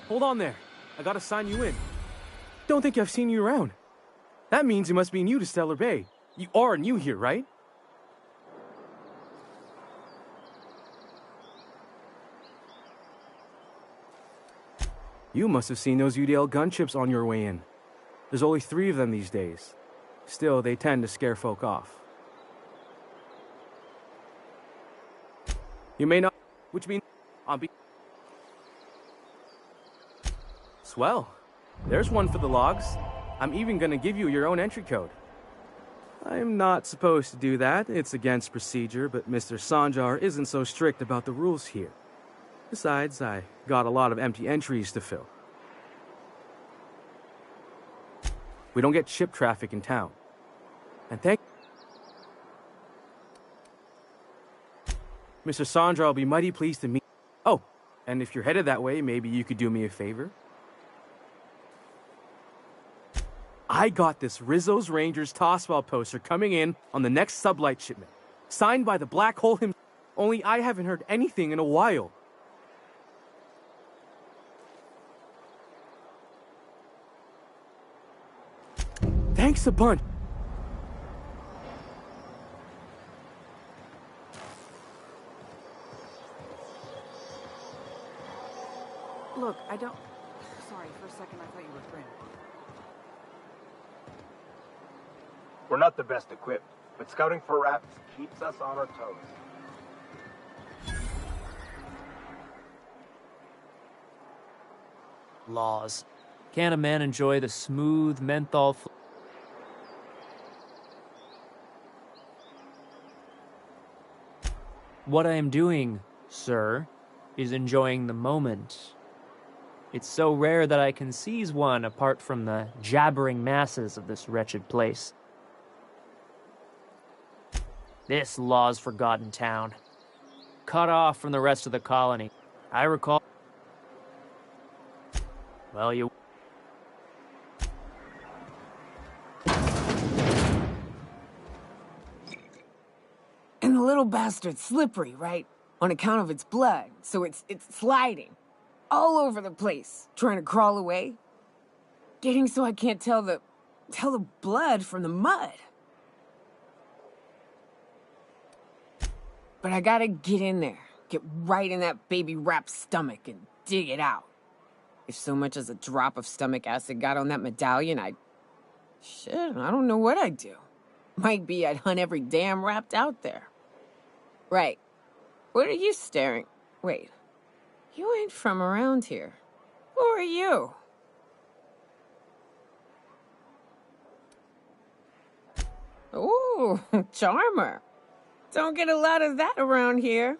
hold on there. I gotta sign you in. Don't think I've seen you around. That means you must be new to Stellar Bay. You are new here, right? You must have seen those UDL gunships on your way in. There's only 3 of them these days. Still, they tend to scare folk off. You may not, which means I'll be... Swell. There's one for the logs. I'm even gonna give you your own entry code. I'm not supposed to do that. It's against procedure, but Mr. Sanjar isn't so strict about the rules here. Besides, I got a lot of empty entries to fill. We don't get ship traffic in town. And Mr. Sanjar will be mighty pleased to meet... Oh, and if you're headed that way, maybe you could do me a favor? I got this Rizzo's Rangers Tosswell poster coming in on the next sublight shipment. Signed by the Black Hole himself. Only I haven't heard anything in a while. Thanks a bunch. Look, I don't... Sorry, for a second I thought you were Grim. We're not the best equipped, but scouting for rats keeps us on our toes. Laws. Can't a man enjoy the smooth menthol What I am doing, sir, is enjoying the moment. It's so rare that I can seize one apart from the jabbering masses of this wretched place. This Law's forgotten town. Cut off from the rest of the colony. I recall... Well, you... And the little bastard's slippery, right? On account of its blood, so it's sliding. All over the place, trying to crawl away. Getting so I can't tell the blood from the mud. But I gotta get in there, get right in that baby rap's stomach and dig it out. If so much as a drop of stomach acid got on that medallion, shit, I don't know what I'd do. Might be I'd hunt every damn rat out there. Right. What are you staring? Wait. You ain't from around here. Who are you? Ooh, charmer. Don't get a lot of that around here.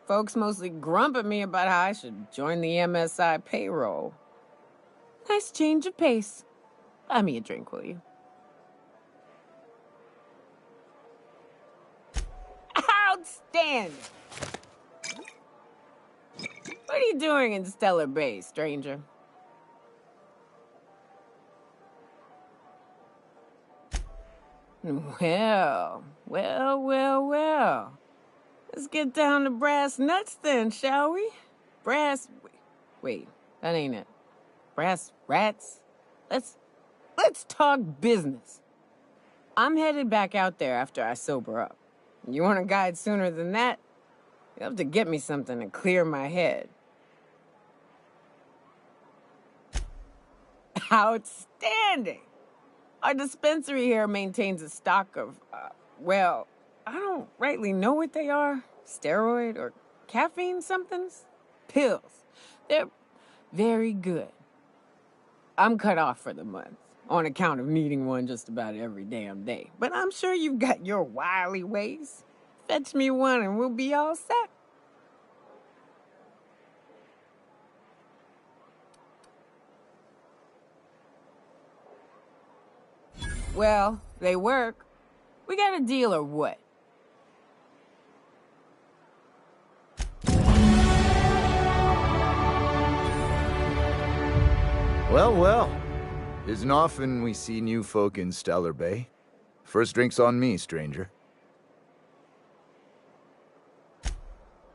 Folks mostly grump at me about how I should join the MSI payroll. Nice change of pace. Buy me a drink, will you? Outstanding! What are you doing in Stellar Bay, stranger? Well. Let's get down to brass nuts then, shall we? Wait, that ain't it. Brass rats? Let's talk business. I'm headed back out there after I sober up. You want a guide sooner than that? You'll have to get me something to clear my head. Outstanding! Our dispensary here maintains a stock of, well, I don't rightly know what they are. Steroid or caffeine somethings? Pills. They're very good. I'm cut off for the month, on account of needing one just about every damn day. But I'm sure you've got your wily ways. Fetch me one and we'll be all set. Well, they work. We got a deal or what? Well. Isn't often we see new folk in Stellar Bay. First drink's on me, stranger.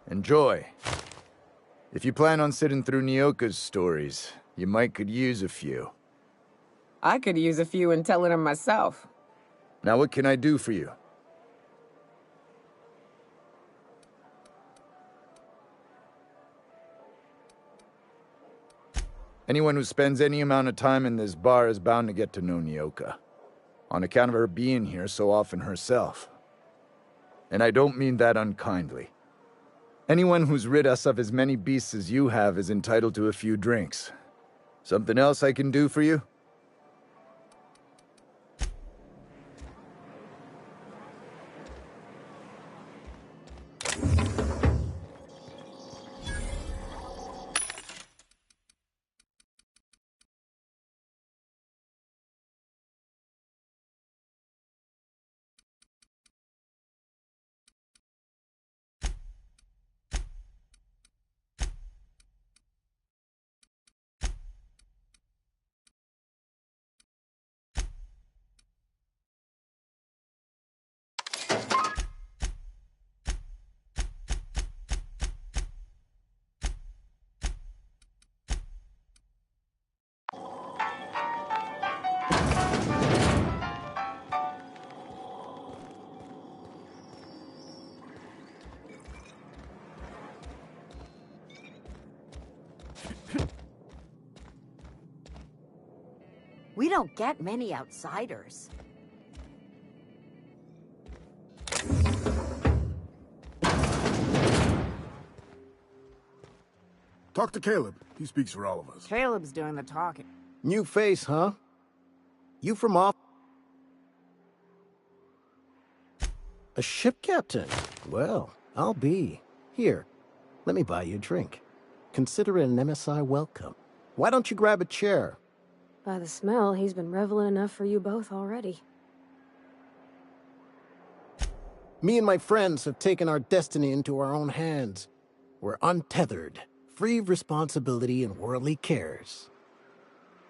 Enjoy. If you plan on sitting through Nyoka's stories, you might could use a few. I could use a few and telling them myself. Now what can I do for you? Anyone who spends any amount of time in this bar is bound to get to know Nyoka, on account of her being here so often herself. And I don't mean that unkindly. Anyone who's rid us of as many beasts as you have is entitled to a few drinks. Something else I can do for you? We don't get many outsiders. Talk to Caleb. He speaks for all of us. Caleb's doing the talking. New face, huh? You from off... A ship captain? Well, I'll be. Here, let me buy you a drink. Consider it an MSI welcome. Why don't you grab a chair? By the smell, he's been reveling enough for you both already. Me and my friends have taken our destiny into our own hands. We're untethered, free of responsibility and worldly cares.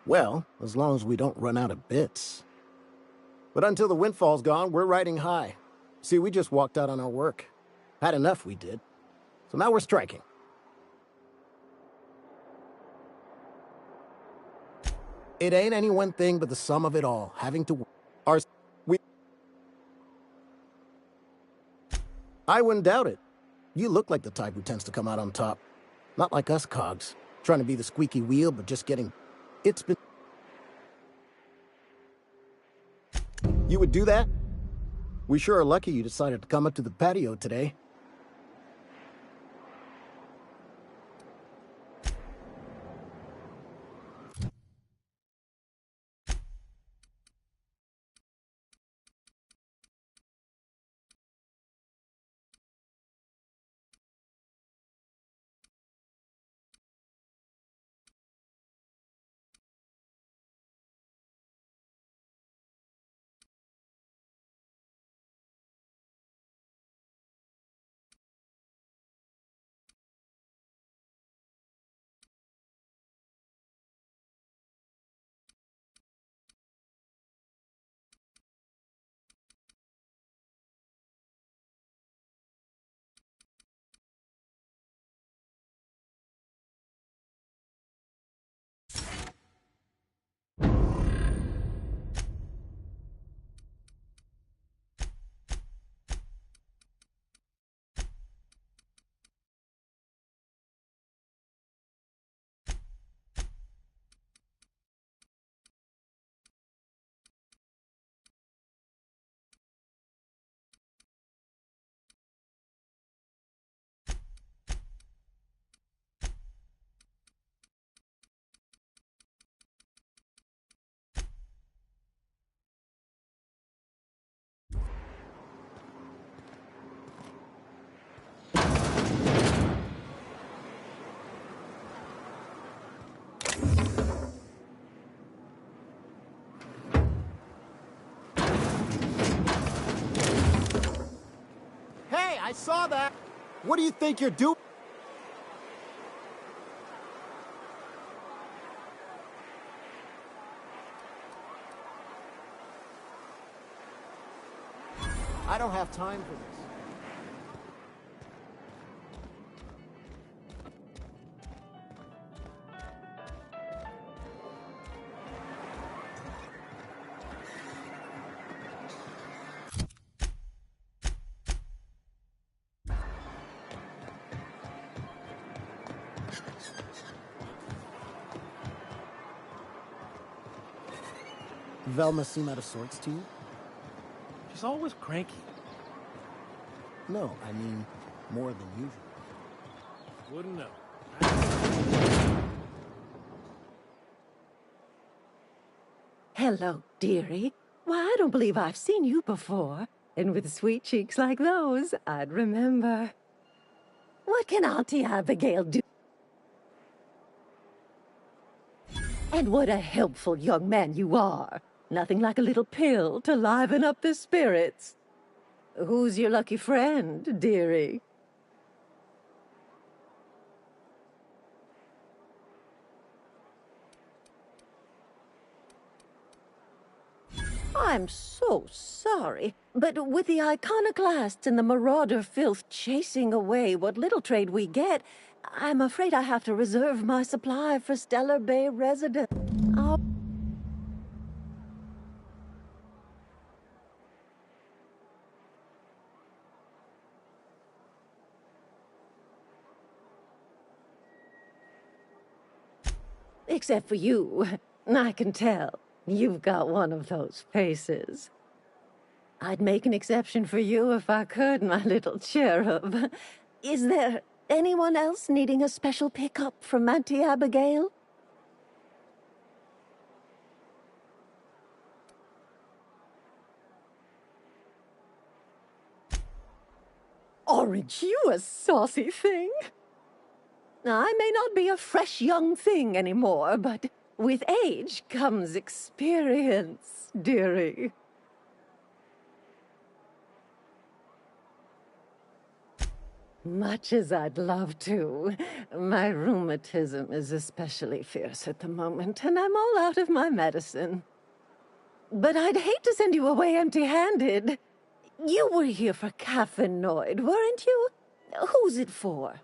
Well, as long as we don't run out of bits. But until the windfall's gone, we're riding high. See, we just walked out on our work. Had enough, we did. So now we're striking. It ain't any one thing but the sum of it all, having to... I wouldn't doubt it. You look like the type who tends to come out on top. Not like us cogs, trying to be the squeaky wheel, but just getting... It's been... You would do that? We sure are lucky you decided to come up to the patio today. I saw that! What do you think you're doing? I don't have time for this. Velma seem out of sorts to you? She's always cranky. No, I mean more than usual. Wouldn't know. Hello, dearie. Why, I don't believe I've seen you before. And with sweet cheeks like those, I'd remember. What can Auntie Abigail do? And what a helpful young man you are. Nothing like a little pill to liven up the spirits. Who's your lucky friend, dearie? I'm so sorry, but with the iconoclasts and the marauder filth chasing away what little trade we get, I'm afraid I have to reserve my supply for Stellar Bay residents. Except for you, I can tell. You've got one of those faces. I'd make an exception for you if I could, my little cherub. Is there anyone else needing a special pickup from Auntie Abigail? Aren't you a saucy thing? I may not be a fresh young thing anymore, but with age comes experience, dearie. Much as I'd love to, my rheumatism is especially fierce at the moment, and I'm all out of my medicine. But I'd hate to send you away empty-handed. You were here for Caffeinoid, weren't you? Who's it for?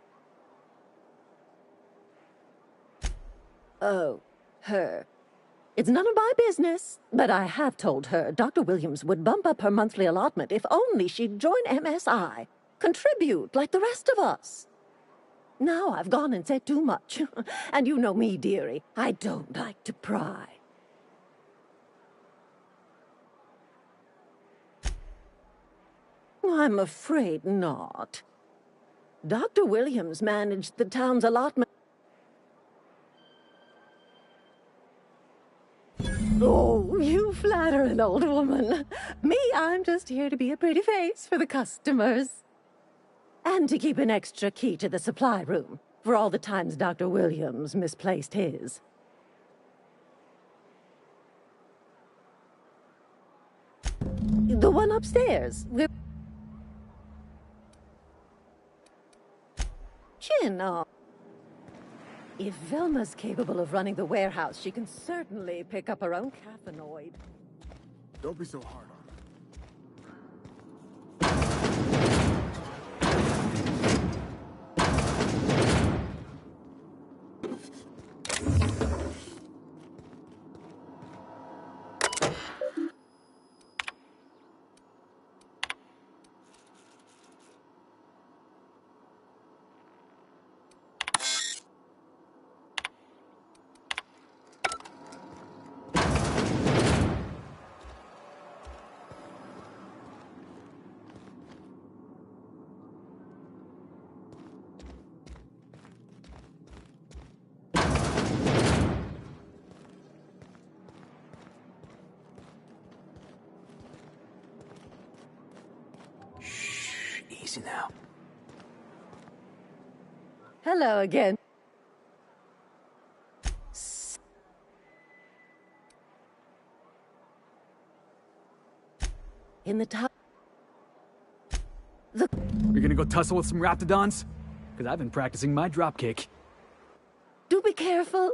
Oh, her. It's none of my business, but I have told her Dr. Williams would bump up her monthly allotment if only she'd join MSI. Contribute like the rest of us. Now I've gone and said too much. And you know me, dearie. I don't like to pry. I'm afraid not. Dr. Williams managed the town's allotment. Oh, you flatter an old woman. Me, I'm just here to be a pretty face for the customers. And to keep an extra key to the supply room, for all the times Dr. Williams misplaced his. The one upstairs. Chin up. If Velma's capable of running the warehouse, she can certainly pick up her own caffeinoid. Don't be so hard on her. Easy now. Hello again. In the top. You're gonna go tussle with some raptidons? Because I've been practicing my dropkick. Do be careful.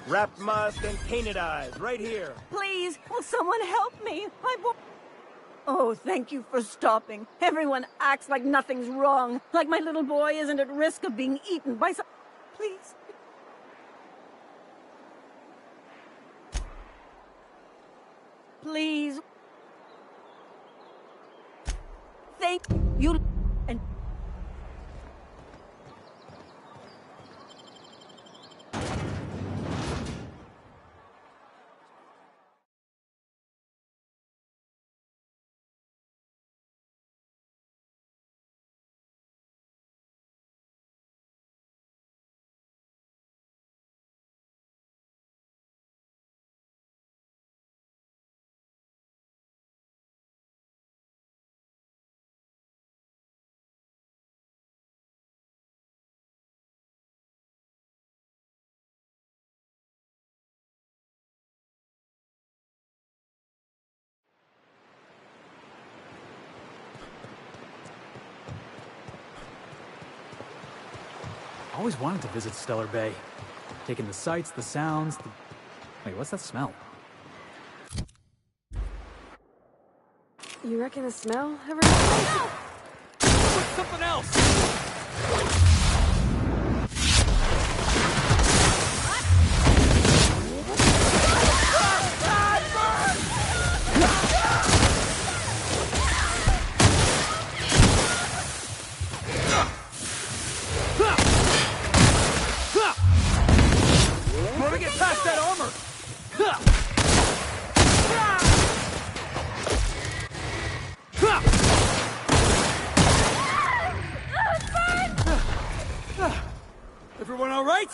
Wrapped musk and painted eyes, right here. Please, will someone help me? I won't... Oh, thank you for stopping. Everyone acts like nothing's wrong, like my little boy isn't at risk of being eaten by some... Please. Please. Thank you. And... I always wanted to visit Stellar Bay. Taking the sights, the sounds, the... Wait, what's that smell? You reckon the smell ever... Something else! Wanna get past that armor! Everyone all right?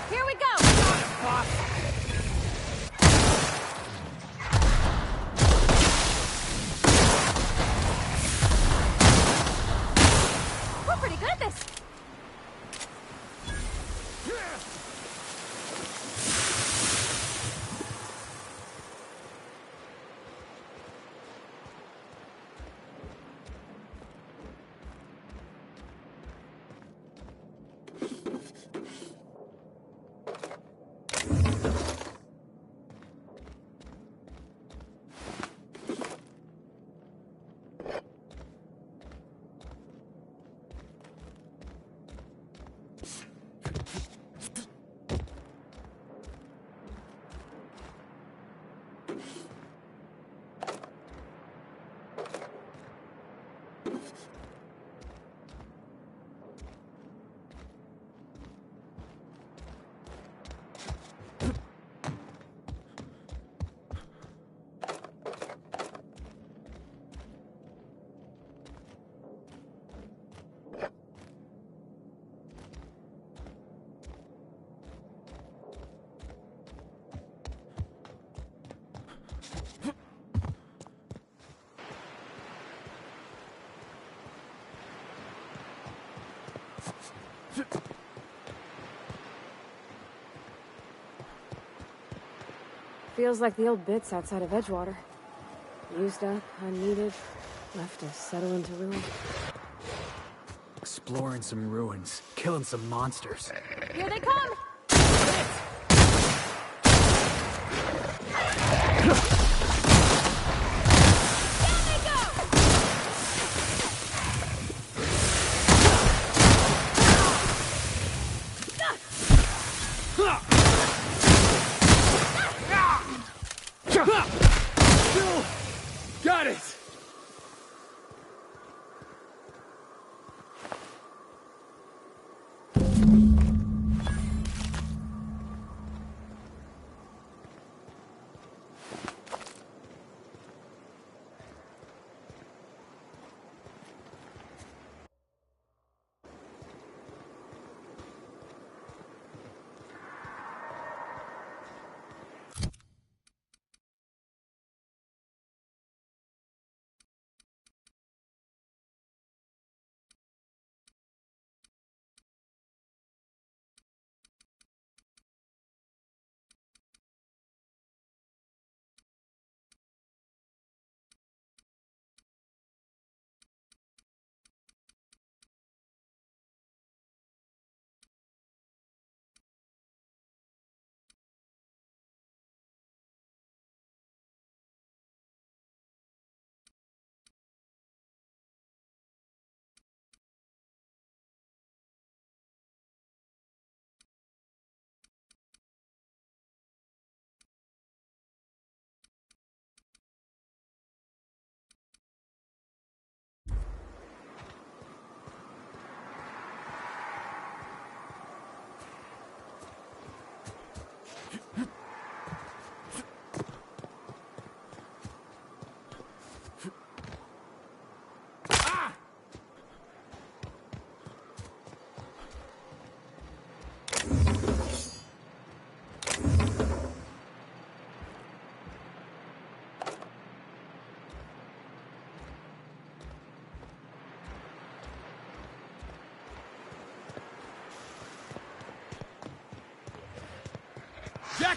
Here we go! We're pretty good at this. Feels like the old bits outside of Edgewater. Used up, unneeded, left to settle into ruin. Exploring some ruins, killing some monsters. Here they come! Got it!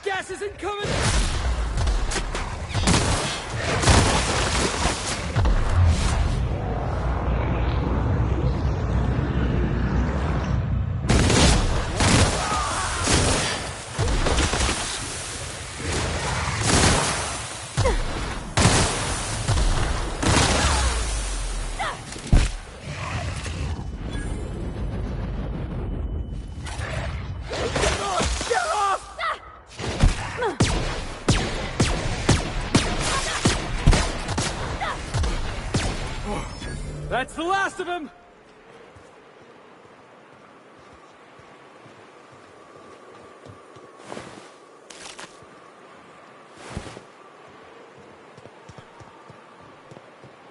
jackass isn't coming! That's the last of him!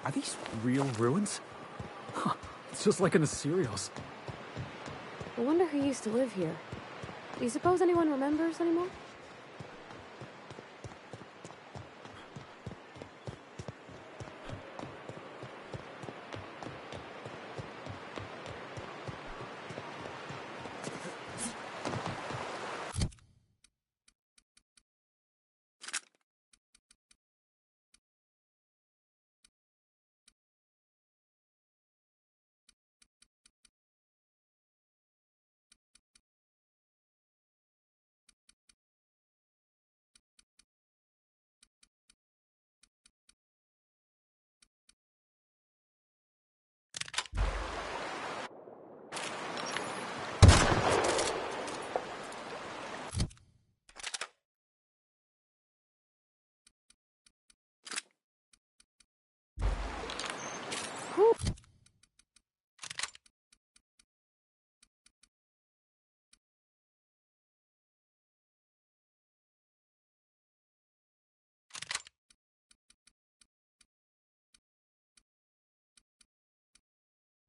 Are these real ruins? Huh, it's just like in the serials. I wonder who used to live here. Do you suppose anyone remembers anymore?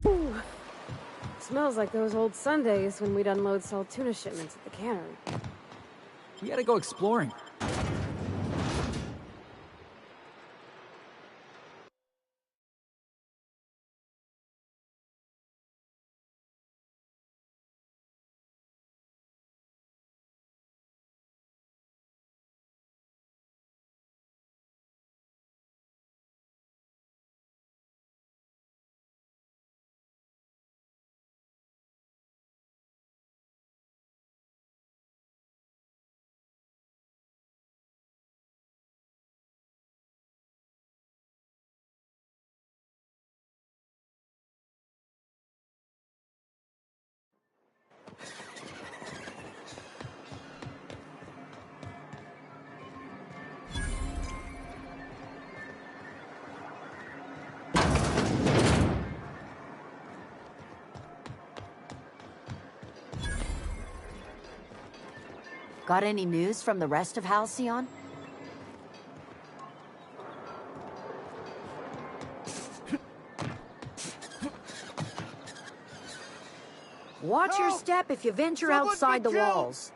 Ooh. Smells like those old Sundays when we'd unload salt tuna shipments at the cannery. We gotta go exploring. Got any news from the rest of Halcyon? Watch your step if you venture outside the walls.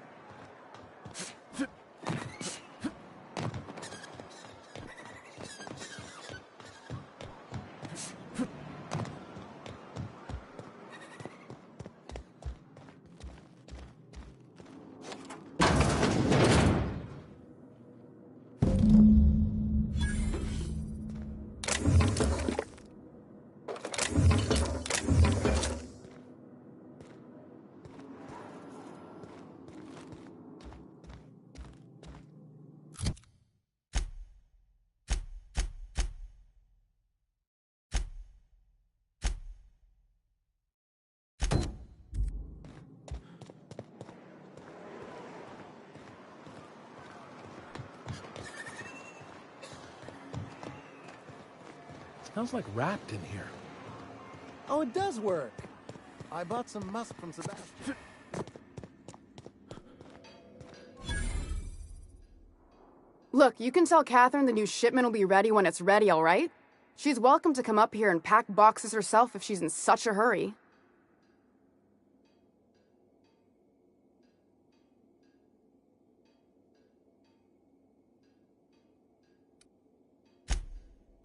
Smells like wrapped in here. Oh, it does work. I bought some musk from Sebastian. Look, you can tell Catherine the new shipment will be ready when it's ready, all right? She's welcome to come up here and pack boxes herself if she's in such a hurry.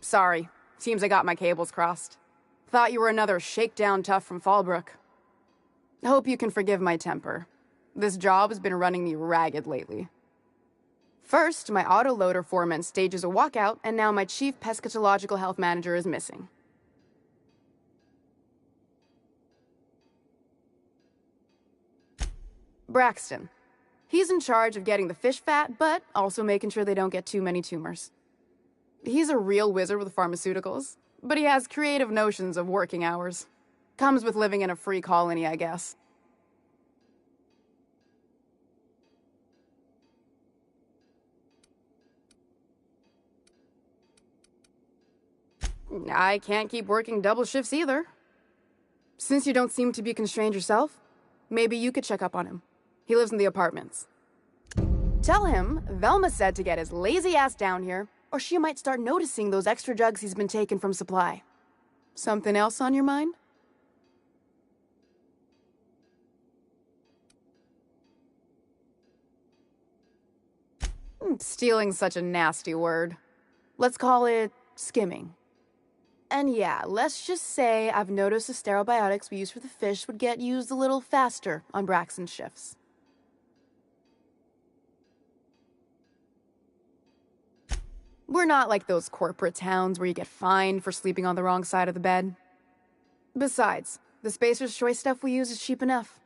Sorry. Seems I got my cables crossed. Thought you were another shakedown tough from Fallbrook. Hope you can forgive my temper. This job has been running me ragged lately. First, my autoloader foreman stages a walkout, and now my chief pescatological health manager is missing. Braxton. He's in charge of getting the fish fat, but also making sure they don't get too many tumors. He's a real wizard with pharmaceuticals, but he has creative notions of working hours. Comes with living in a free colony, I guess. I can't keep working double shifts either. Since you don't seem to be constrained yourself, maybe you could check up on him. He lives in the apartments. Tell him Velma said to get his lazy ass down here, or she might start noticing those extra drugs he's been taking from supply. Something else on your mind? Stealing's such a nasty word. Let's call it skimming. And yeah, let's just say I've noticed the sterile biotics we use for the fish would get used a little faster on Braxton's shifts. We're not like those corporate towns where you get fined for sleeping on the wrong side of the bed. Besides, the Spacer's Choice stuff we use is cheap enough.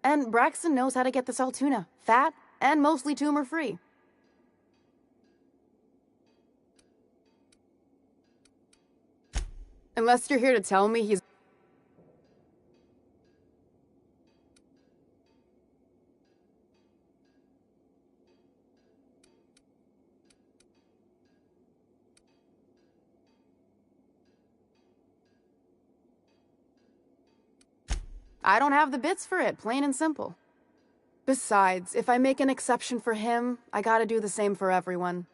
And Braxton knows how to get this all tuna, fat, and mostly tumor-free. Unless you're here to tell me he's... I don't have the bits for it, plain and simple. Besides, if I make an exception for him, I gotta do the same for everyone.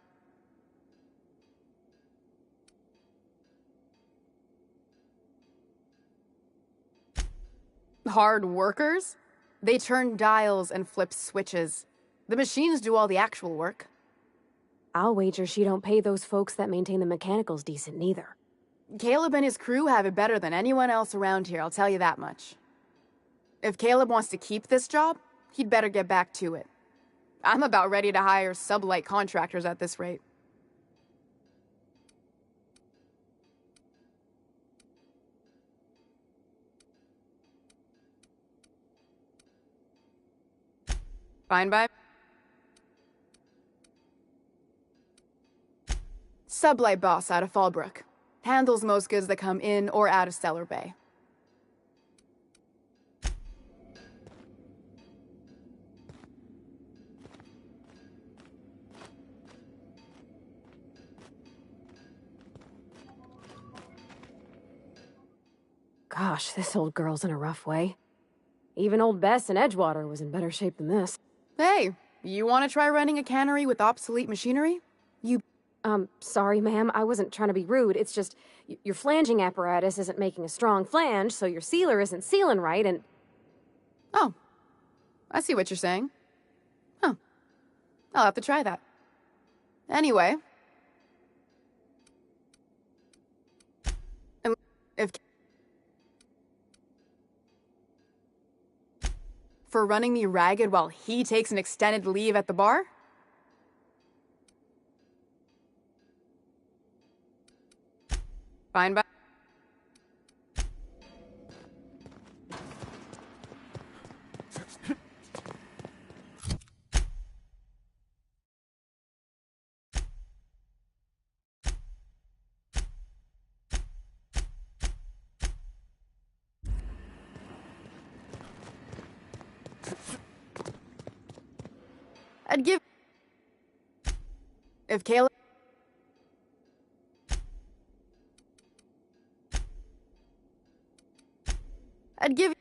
Hard workers? They turn dials and flip switches. The machines do all the actual work. I'll wager she don't pay those folks that maintain the mechanicals decent neither. Caleb and his crew have it better than anyone else around here, I'll tell you that much. If Caleb wants to keep this job, he'd better get back to it. I'm about ready to hire sublight contractors at this rate. Fine by? Sublight boss out of Fallbrook. Handles most goods that come in or out of Stellar Bay. Gosh, this old girl's in a rough way. Even old Bess in Edgewater was in better shape than this. Hey, you want to try running a cannery with obsolete machinery? Sorry, ma'am. I wasn't trying to be rude. It's just, your flanging apparatus isn't making a strong flange, so your sealer isn't sealing right, and... Oh. I see what you're saying. Huh. I'll have to try that. Anyway. If... For running me ragged while he takes an extended leave at the bar? Fine by... I'd give... If Caleb... I'd give...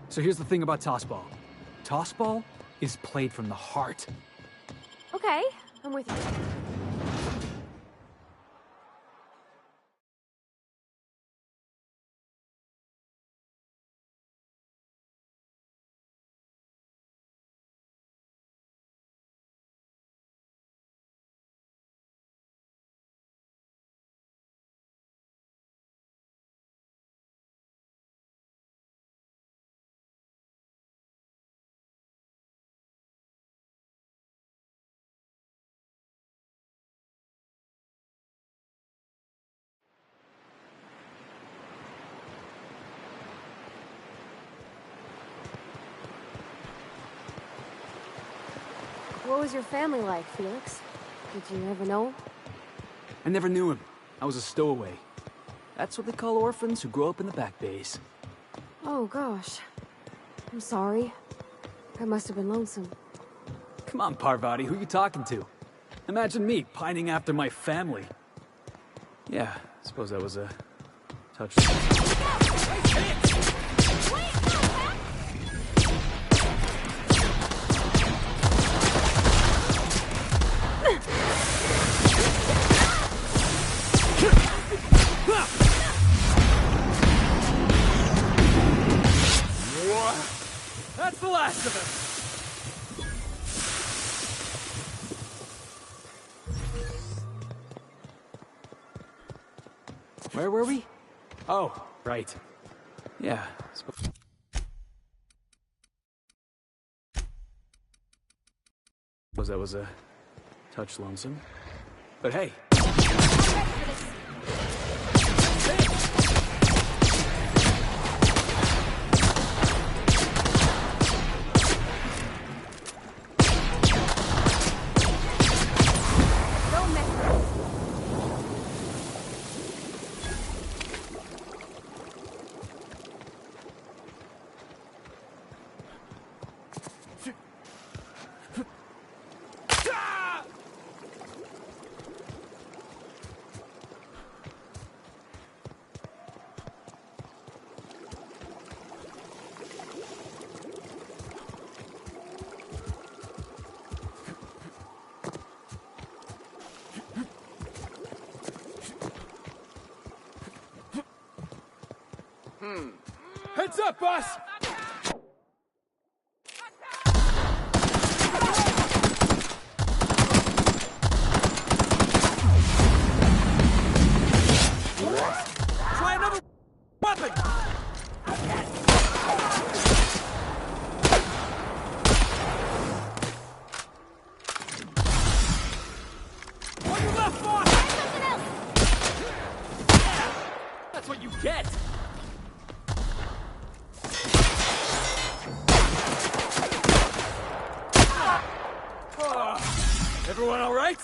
So here's the thing about tossball. Tossball is played from the heart. Okay, I'm with you. What was your family like, Felix? Did you ever know? I never knew him. I was a stowaway. That's what they call orphans who grow up in the back bays. Oh, gosh. I'm sorry. I must have been lonesome. Come on, Parvati, who you talking to? Imagine me pining after my family. Yeah, I suppose that was a touch. That's the last of us! Where were we? Oh, right. Yeah. Suppose that was a touch lonesome. But hey. Heads up, boss! Try another weapon! On your left, boss! That's what you get! Everyone all right?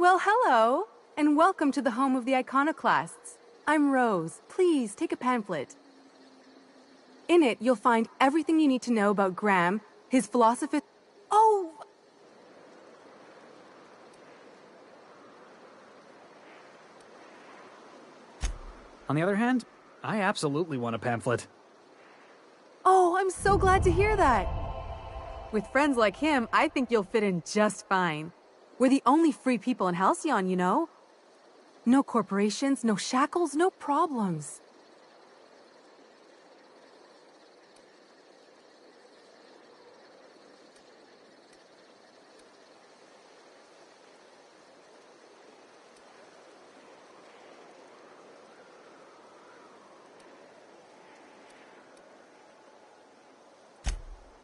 Well, hello, and welcome to the home of the Iconoclasts. I'm Rose. Please take a pamphlet. In it, you'll find everything you need to know about Graham, his philosophy. Oh! On the other hand, I absolutely want a pamphlet. Oh, I'm so glad to hear that. With friends like him, I think you'll fit in just fine. We're the only free people in Halcyon, you know? No corporations, no shackles, no problems.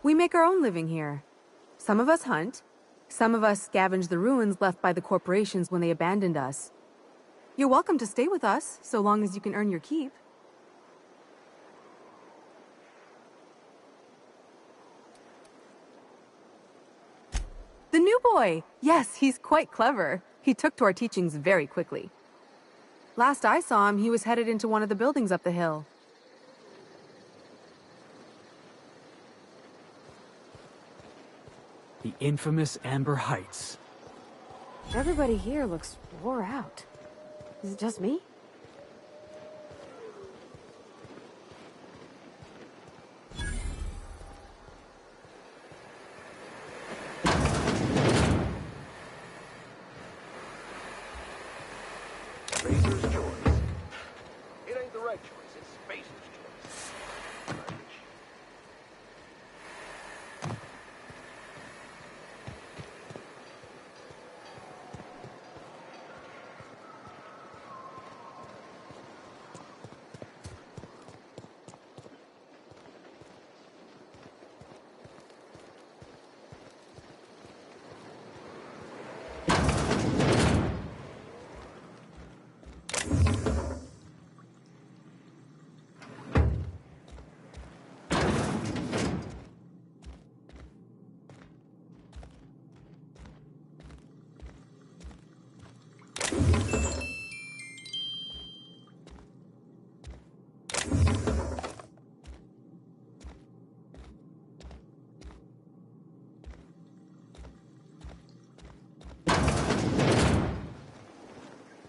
We make our own living here. Some of us hunt. Some of us scavenge the ruins left by the corporations when they abandoned us. You're welcome to stay with us, so long as you can earn your keep. The new boy! Yes, he's quite clever. He took to our teachings very quickly. Last I saw him, he was headed into one of the buildings up the hill. The infamous Amber Heights. Everybody here looks wore out. Is it just me? Razor's choice. It ain't the right choice, it's Spacer's choice.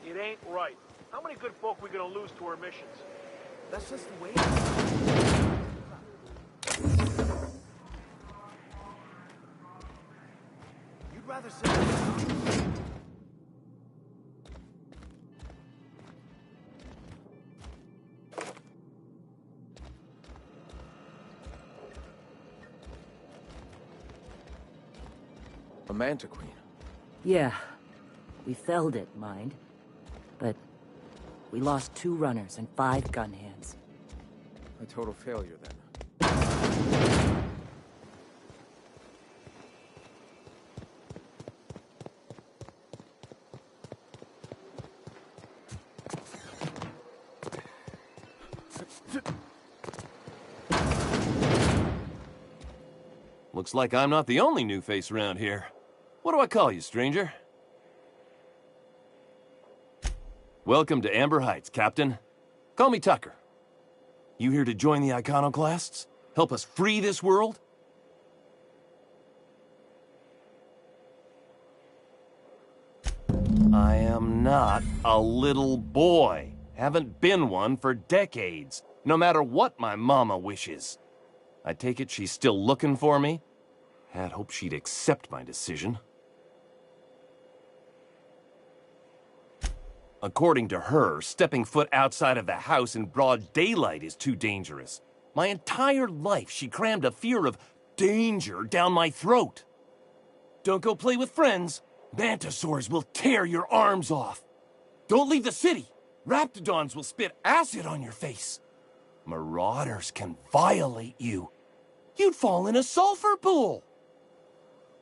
It ain't right. How many good folk we gonna lose to our missions? That's just the way it is. You'd rather say... A Manta Queen. Yeah. We felled it, mind. But we lost 2 runners and 5 gun hands. A total failure, then. Looks like I'm not the only new face around here. What do I call you, stranger? Welcome to Amber Heights, Captain. Call me Tucker. You here to join the Iconoclasts? Help us free this world? I am not a little boy. Haven't been one for decades, no matter what my mama wishes. I take it she's still looking for me? Had hoped she'd accept my decision. According to her, stepping foot outside of the house in broad daylight is too dangerous. My entire life, she crammed a fear of danger down my throat. Don't go play with friends. Mantisaurs will tear your arms off. Don't leave the city. Raptidons will spit acid on your face. Marauders can violate you. You'd fall in a sulfur pool.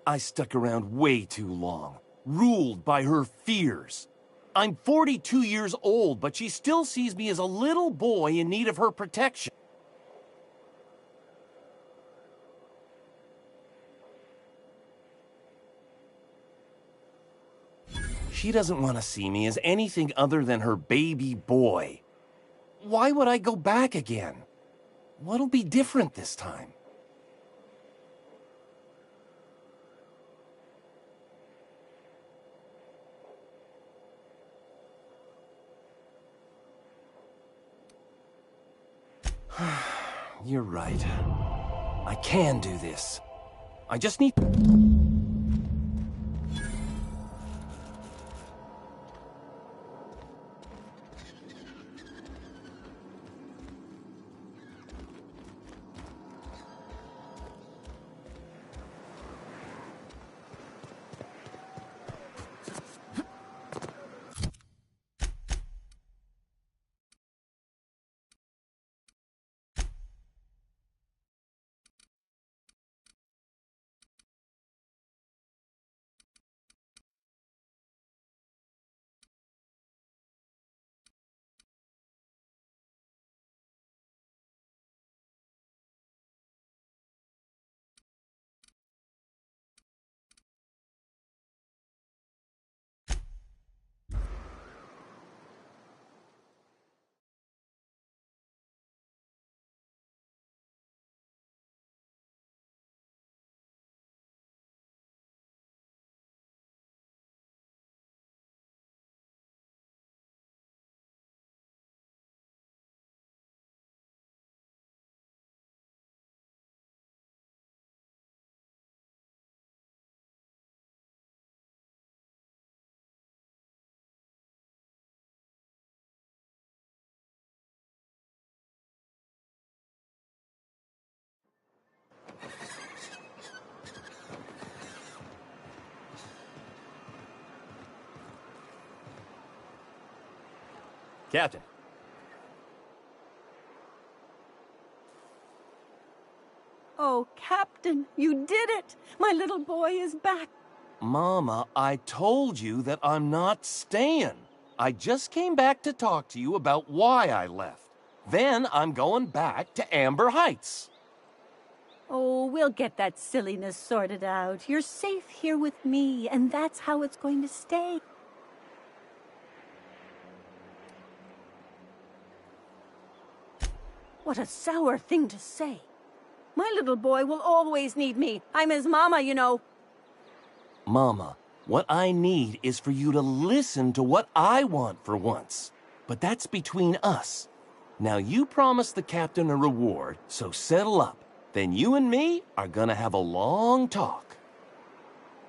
I stuck around way too long, ruled by her fears. I'm 42 years old, but she still sees me as a little boy in need of her protection. She doesn't want to see me as anything other than her baby boy. Why would I go back again? What'll be different this time? You're right. I can do this. I just need... Captain. Oh, Captain, you did it! My little boy is back. Mama, I told you that I'm not staying. I just came back to talk to you about why I left. Then I'm going back to Amber Heights. Oh, we'll get that silliness sorted out. You're safe here with me, and that's how it's going to stay. What a sour thing to say. My little boy will always need me. I'm his mama, you know. Mama, what I need is for you to listen to what I want for once. But that's between us. Now you promised the captain a reward, so settle up. Then you and me are gonna have a long talk.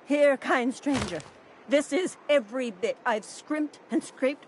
Here, kind stranger. This is every bit I've scrimped and scraped.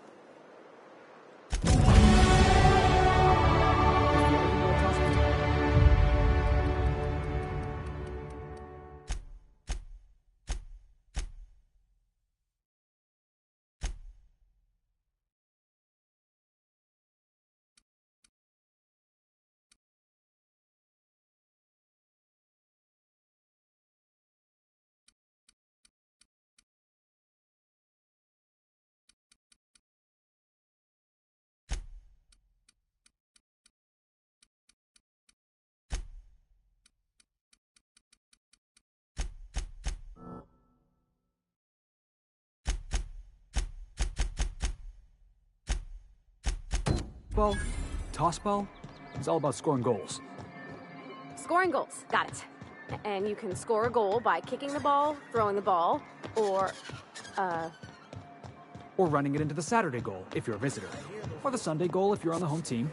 Well, toss ball is all about scoring goals. Scoring goals. Got it. And you can score a goal by kicking the ball, throwing the ball, or running it into the Saturday goal if you're a visitor. Or the Sunday goal if you're on the home team.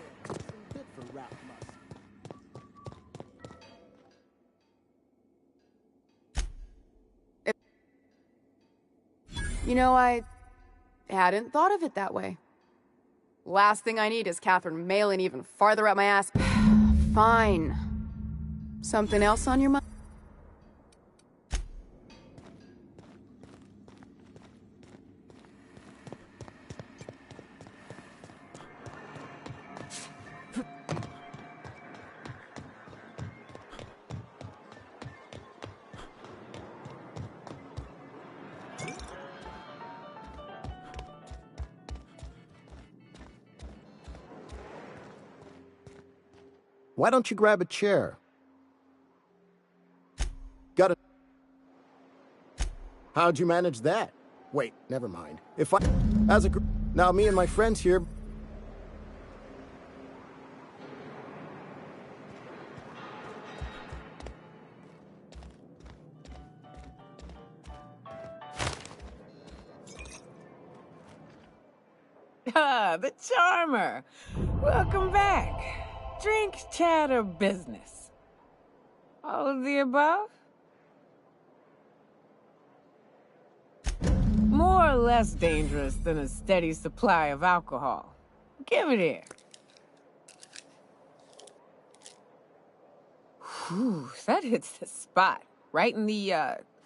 You know, I hadn't thought of it that way. Last thing I need is Catherine mailing even farther up my ass. Fine. Something else on your mind? Why don't you grab a chair? Got it. How'd you manage that? Wait, never mind. If I... As a group... Now, me and my friends here... Ah, the Charmer. Welcome back. Drink, chat, or business? All of the above? More or less dangerous than a steady supply of alcohol. Give it here. Whew, that hits the spot. Right in the,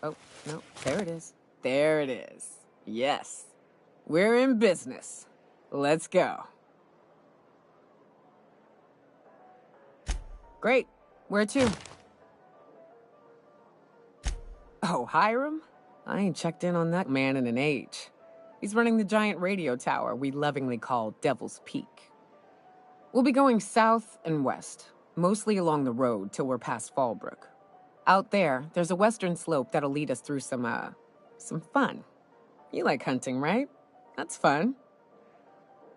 Oh, no, there it is. There it is. Yes. We're in business. Let's go. Great. Where to? Oh, Hiram? I ain't checked in on that man in an age. He's running the giant radio tower we lovingly call Devil's Peak. We'll be going south and west, mostly along the road till we're past Fallbrook. Out there, there's a western slope that'll lead us through some fun. You like hunting, right? That's fun.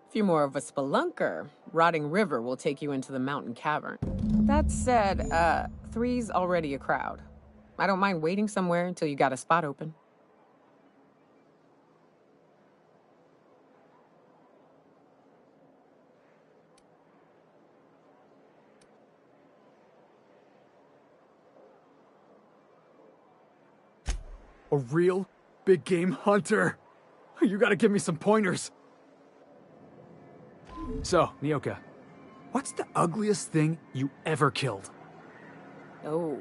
If you're more of a spelunker, Rotting River will take you into the mountain cavern. That said, 3's already a crowd. I don't mind waiting somewhere until you got a spot open. A real big game hunter. You gotta give me some pointers. So, Nyoka, what's the ugliest thing you ever killed? Oh,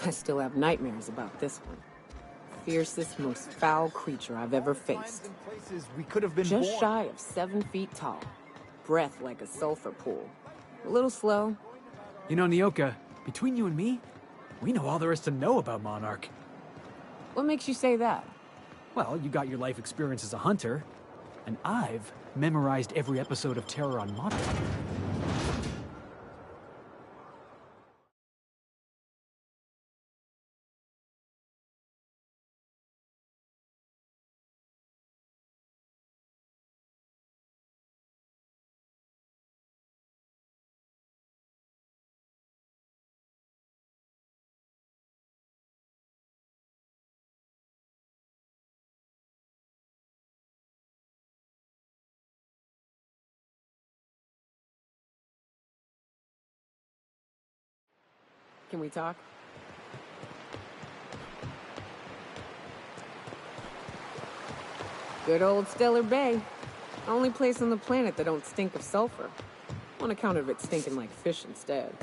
I still have nightmares about this one. Fiercest, most foul creature I've ever faced. We could have been Just shy of 7 feet tall. Breath like a sulfur pool. A little slow. You know, Nyoka, between you and me, we know all there is to know about Monarch. What makes you say that? Well, you got your life experience as a hunter, and I've memorized every episode of Terror on Monarch. Can we talk? Good old Stellar Bay. Only place on the planet that don't stink of sulfur. On account of it stinking like fish instead.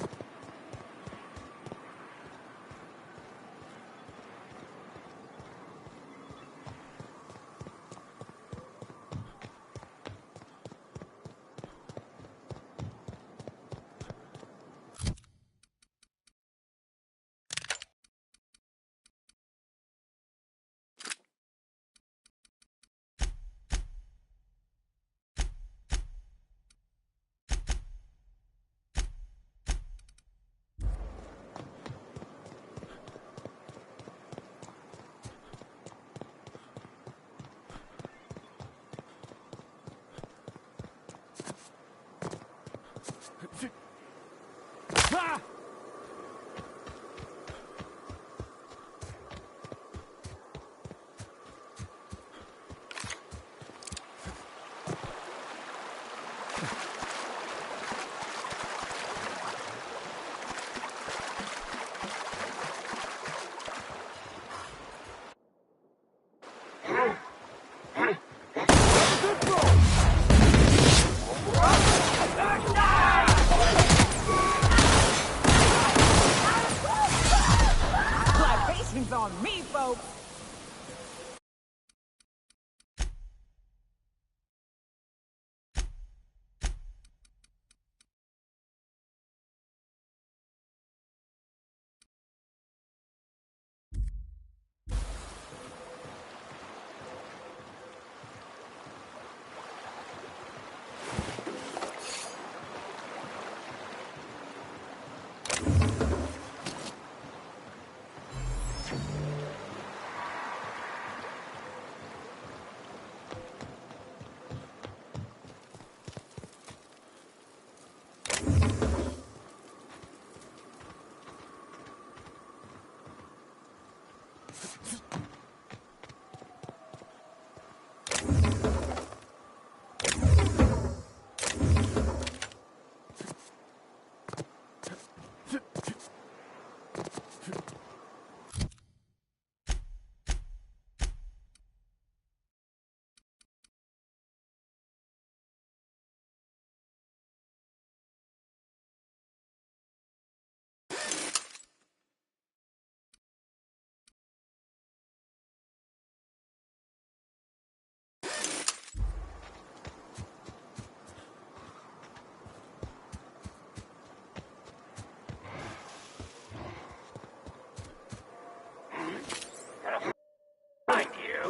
Libations on me, folks!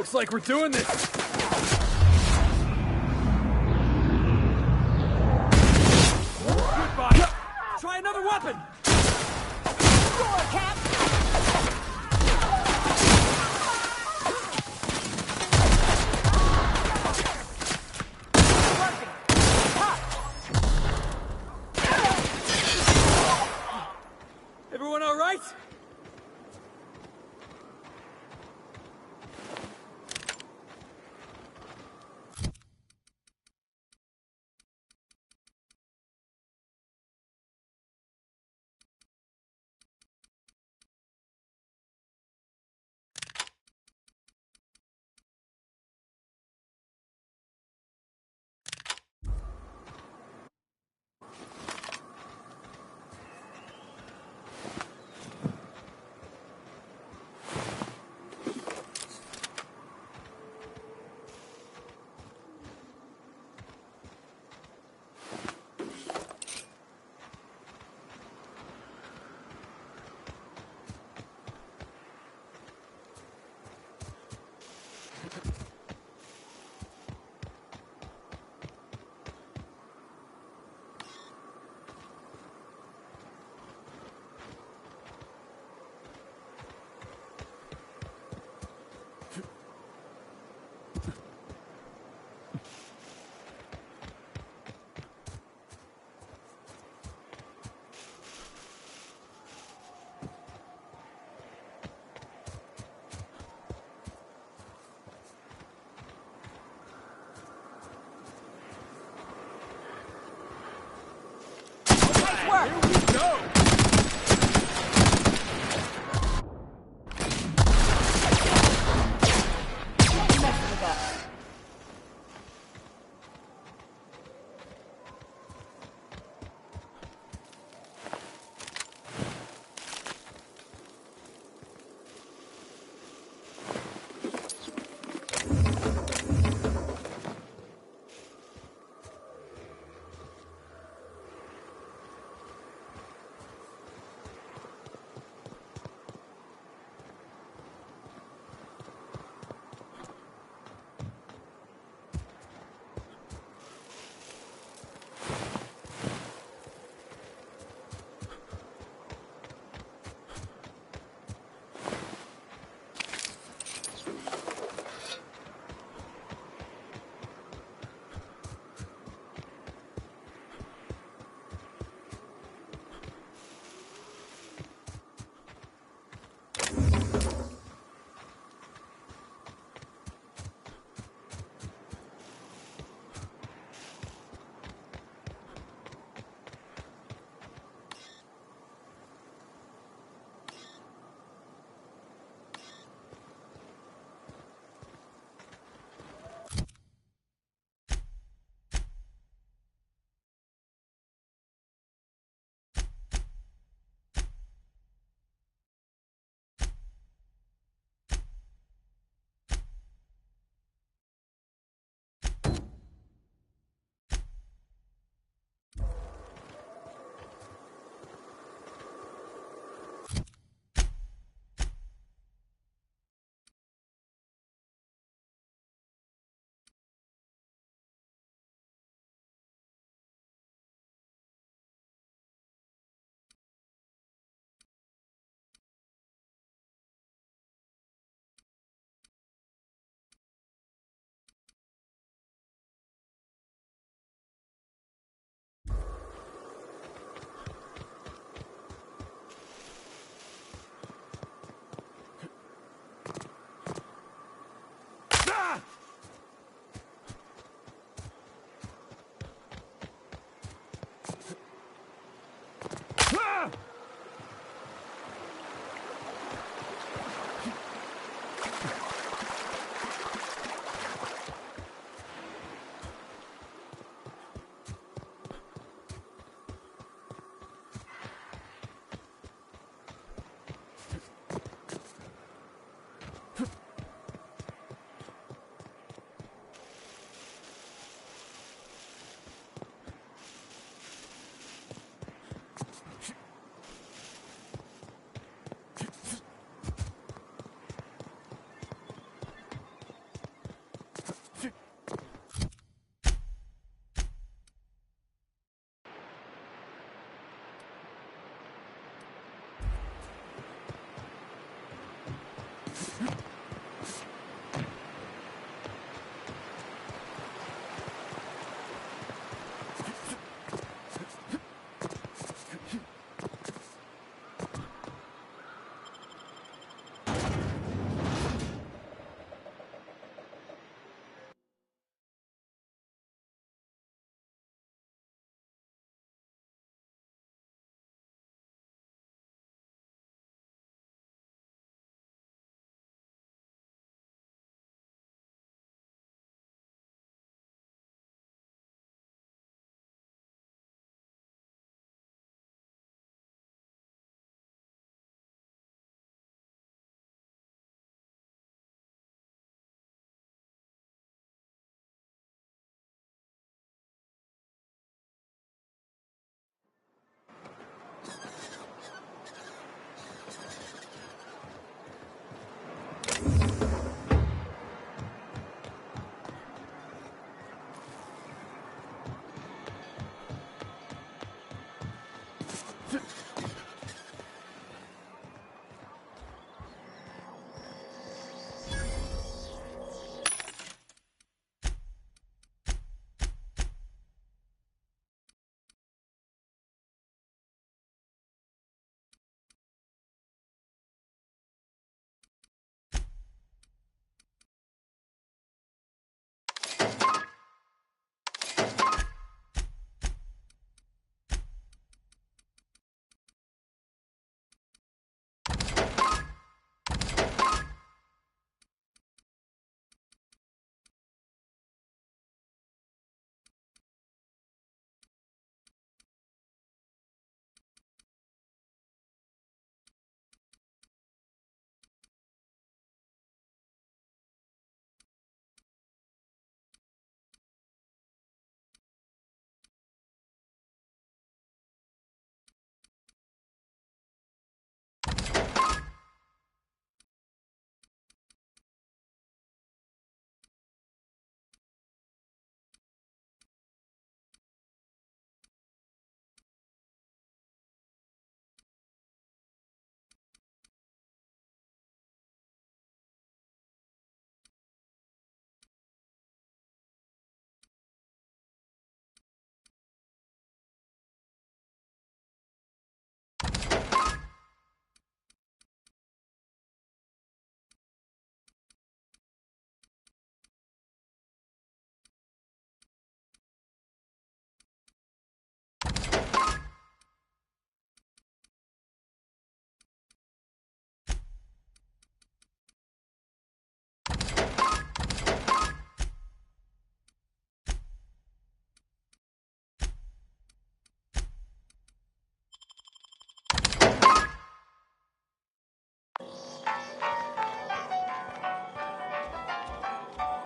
Looks like we're doing this. Goodbye. Try another weapon. Score, Cap! Everyone all right?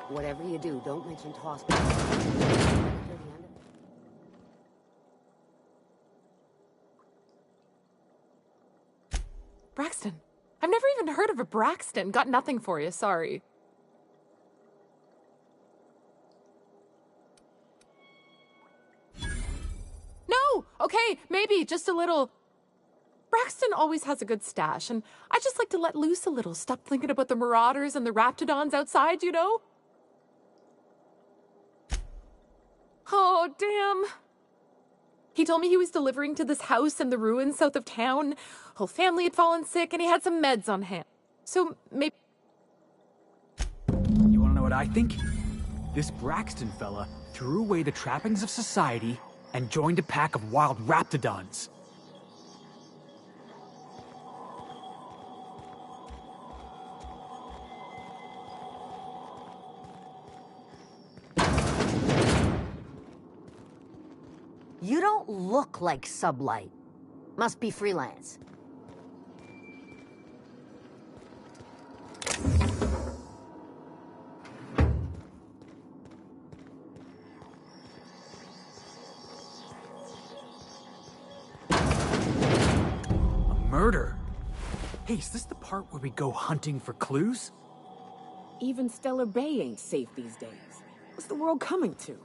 Whatever you do, don't mention hospital. Braxton. I've never even heard of a Braxton. Got nothing for you, sorry. No! Okay, maybe, just a little. Braxton always has a good stash, and I just like to let loose a little. Stop thinking about the marauders and the raptidons outside, you know? Oh, damn. He told me he was delivering to this house in the ruins south of town. Whole family had fallen sick, and he had some meds on hand. So, maybe... You wanna know what I think? This Braxton fella threw away the trappings of society and joined a pack of wild raptidons. You don't look like Sublight. Must be freelance. A murder? Hey, is this the part where we go hunting for clues? Even Stellar Bay ain't safe these days. What's the world coming to?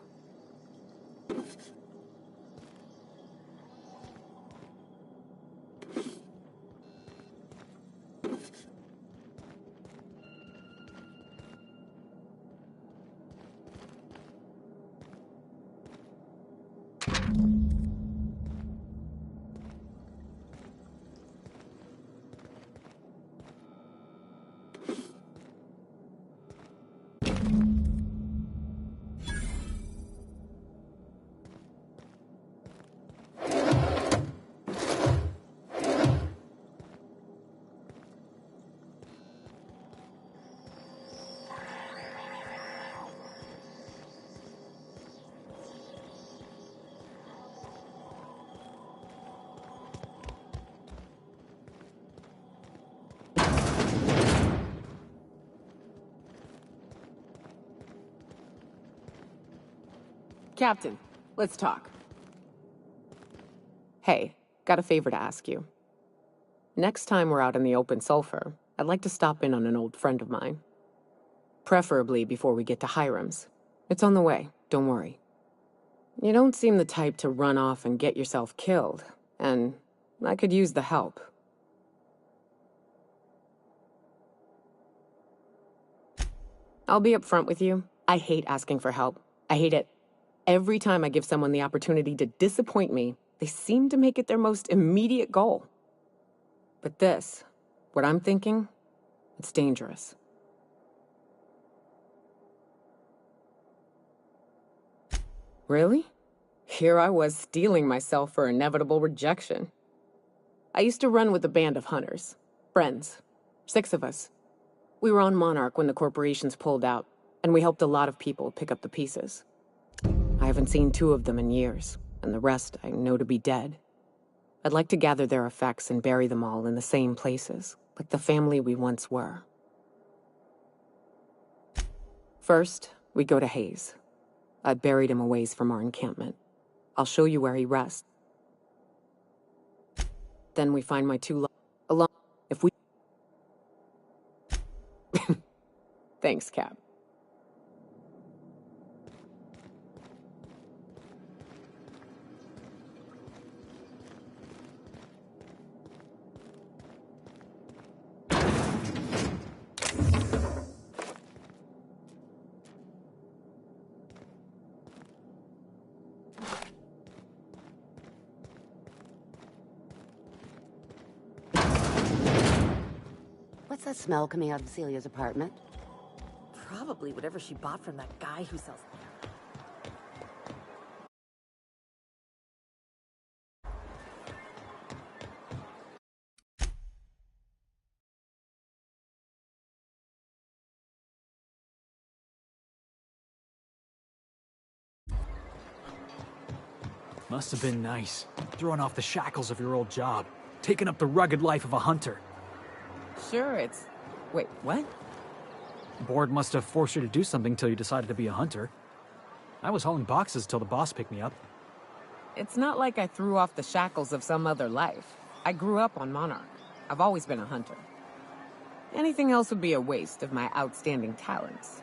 Captain, let's talk. Hey, got a favor to ask you. Next time we're out in the open sulfur, I'd like to stop in on an old friend of mine. Preferably before we get to Hiram's. It's on the way, don't worry. You don't seem the type to run off and get yourself killed, and I could use the help. I'll be upfront with you. I hate asking for help. I hate it. Every time I give someone the opportunity to disappoint me, they seem to make it their most immediate goal. But this, what I'm thinking, it's dangerous. Really? Here I was steeling myself for inevitable rejection. I used to run with a band of hunters. Friends. 6 of us. We were on Monarch when the corporations pulled out, and we helped a lot of people pick up the pieces. I haven't seen 2 of them in years, and the rest I know to be dead. I'd like to gather their effects and bury them all in the same places, like the family we once were. First, we go to Hayes. I buried him a ways from our encampment. I'll show you where he rests. Then we find my 2 along. If we... Thanks, Cap. What's that smell coming out of Celia's apartment? Probably whatever she bought from that guy who sells... Must have been nice, throwing off the shackles of your old job, taking up the rugged life of a hunter. Sure, it's... Wait, what? Board must have forced you to do something till you decided to be a hunter. I was hauling boxes till the boss picked me up. It's not like I threw off the shackles of some other life. I grew up on Monarch. I've always been a hunter. Anything else would be a waste of my outstanding talents.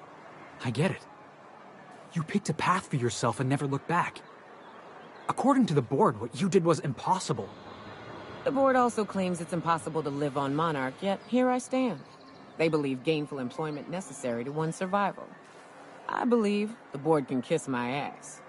I get it. You picked a path for yourself and never looked back. According to the board, what you did was impossible. The board also claims it's impossible to live on Monarch, yet here I stand. They believe gainful employment necessary to one's survival. I believe the board can kiss my ass.